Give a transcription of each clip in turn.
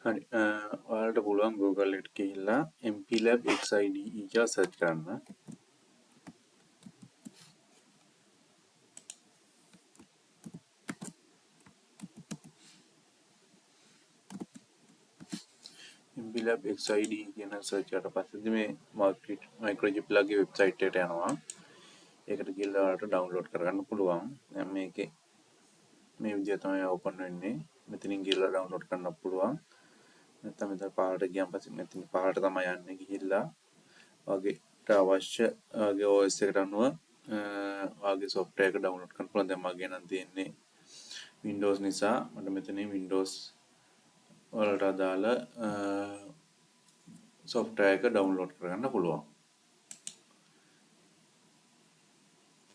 හරි ඔයාලට පුළුවන් Google එකට ගිහිල්ලා MPLAB XIDE කියලා සර්ච් කරන්න. MPLAB XIDE කියන සර්ච් කරලා පස්සේ මේ මයික්‍රොචිප් ලගේ වෙබ්සයිට් එකට යනවා. ඒකට ගිහිල්ලා ඔයාලට ඩවුන්ලෝඩ් කරගන්න පුළුවන්. දැන් මේකේ මේ විදිය තමයි ඕපන් වෙන්නේ. මෙතනින් ගිහිල්ලා ඩවුන්ලෝඩ් කරන්න පුළුවන්. නැත්නම් මෙතන පහළට ගියන් පස්සේ මෙතන පහළට තමයි යන්නේ ගිහිල්ලා ඔයාලට අවශ්‍ය ඔයාගේ OS එකට අනුව ඔයාගේ software එක download කරන්න පුළුවන්. දැන් මගේ නම් තියෙන්නේ Windows නිසා මට මෙතනින් Windows වලට අදාළ software එක download කරගන්න පුළුවන්.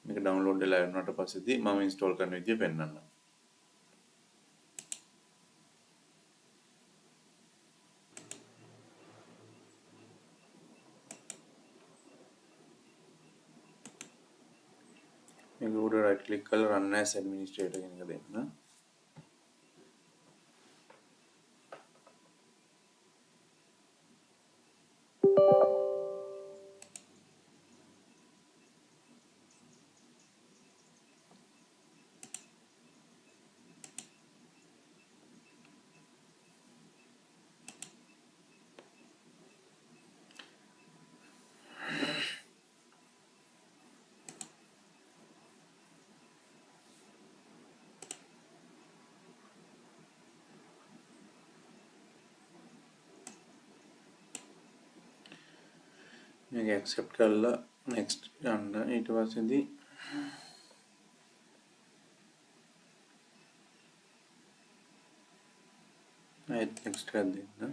මේක download වෙලා වුණාට පස්සේදී මම install කරන විදිය පෙන්නන්නම්. මේක උඩ right click කරලා run as administrator කියන එක දෙන්න. මේක accept කරලා next යන්න. ඊට පස්සේදී next එකක් දෙන්න.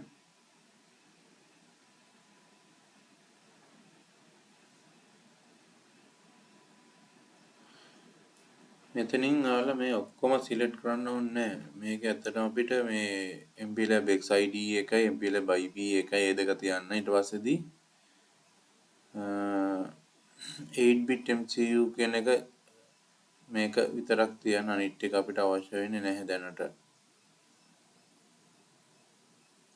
මෙතනින් ඔයාලා මේ ඔක්කොම සිලෙක්ට් කරන්න ඕනේ නැහැ. මේක ඇත්තටම අපිට මේ MPLAB XIDE එකයි MPLAB IB එකයි ඒ දෙක තියන්න. ඊට පස්සේදී 8-bit MCU කියන එක මේක විතරක් තියන්න. අනිත් එක අපිට අවශ්‍ය වෙන්නේ නැහැ දැනට.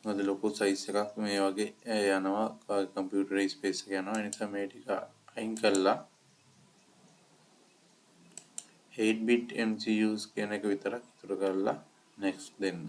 මොකද ලොකු size එකක් මේ වගේ යනවා කම්පියුටර් ස්පේස් එක යනවා. ඒ නිසා මේ ටික අයින් කරලා 8-bit MCUs කියන එක විතරක් ඉතුරු කරලා next දෙන්න.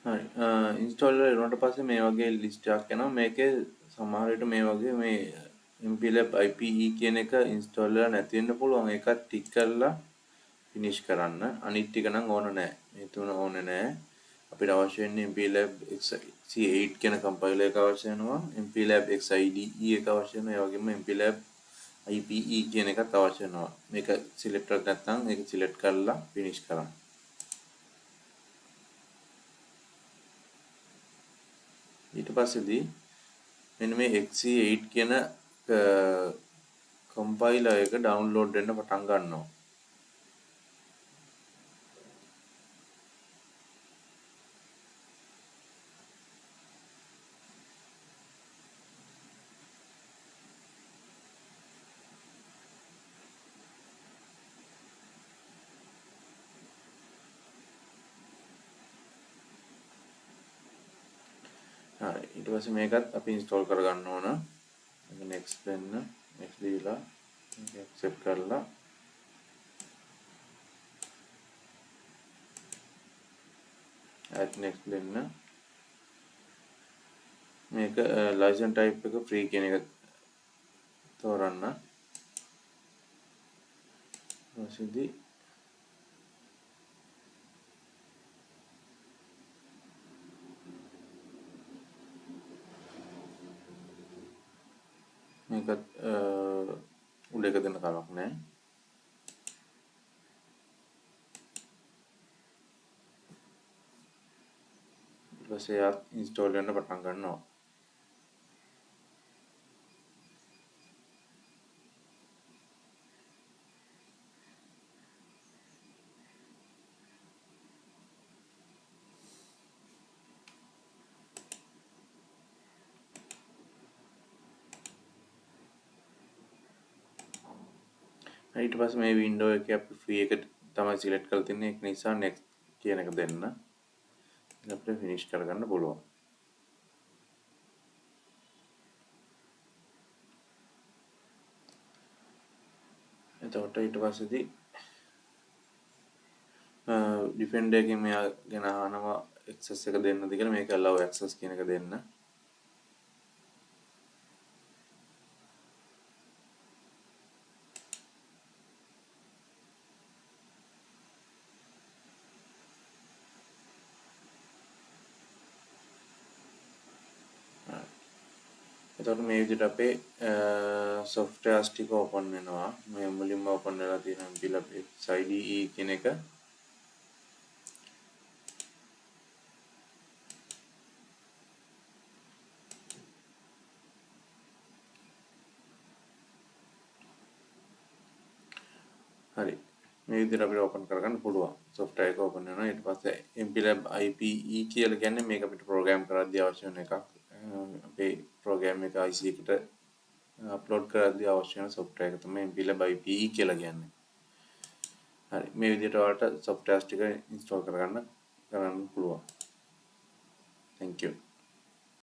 හරි ඉන්ස්ටෝල් වෙලා වුණාට පස්සේ මේ වගේ ලිස්ට් එකක් එනවා. මේකේ සමහර විට මේ වගේ මේ MPLAB IPE කියන එක ඉන්ස්ටෝල් වෙලා නැති වෙන්න පුළුවන්. ඒකත් ටික් කරලා ෆිනිෂ් කරන්න. අනිත් ටික නම් ඕන නැහැ. මේ තුන ඕනේ නැහැ. අපිට අවශ්‍ය වෙන්නේ MPLAB XC8 කියන කම්පයිලර් එක අවශ්‍ය වෙනවා. MPLAB XIDE එක අවශ්‍ය වෙනවා. ඒ වගේම MPLAB IPE කියන එකත් අවශ්‍ය වෙනවා. මේක සිලෙක්ට් කරලා නැත්නම් ඒක සිලෙක්ට් කරලා ෆිනිෂ් කරන්න. ඊට පස්සේදී මෙන්න මේ XC8 කියන කම්පයිලර් එක ඩවුන්ලෝඩ් වෙන්න පටන් ගන්නවා. ඊට පස්සේ මේකත් අපි ඉන්ස්ටෝල් කරගන්න ඕන. මේක next දෙන්න. next දීලා මේක accept කරලා add next දෙන්න. මේක license type එක free කියන එක තෝරන්න. ඊටදී මේකත් උඩ එක දෙන්න කමක් නැහැ. ඊට පස්සේ ආත් ඉන්ස්ටෝල් කරන්න පටන් ගන්නවා. ඊට පස්සේ මේ වින්ඩෝ එකේ අපි ෆ්‍රී එක තමයි සිලෙක්ට් කරලා තින්නේ. ඒක නිසා next කියන එක දෙන්න. අපිට finish කරගන්න පුළුවන්. එතකොට ඊට පස්සේදී ඩිෆෙන්ඩර් එකෙන් මෙයා ගැන අහනවා access එක දෙන්නද කියලා. මේක allow access කියන එක දෙන්න. එතකොට මේ විදිහට අපේ softwares ටික open වෙනවා. මේ මුලින්ම open වෙලා තියෙන MPLAB XIDE කියන එක. හරි. මේ විදිහට අපිට open කරගන්න පුළුවන්. software එක open වෙනවා. ඊට පස්සේ MPLAB IPE කියලා කියන්නේ මේක අපිට program කරද්දී අවශ්‍ය වෙන එකක්. අපේ program එක IC එකට අප්ලෝඩ් කරද්දී අවශ්‍ය වෙන software එක තමයි MPLAB IPE කියලා කියන්නේ. හරි. මේ විදිහට ඔයාලට softwares ටික install කරන්න පුළුවන්. Thank you.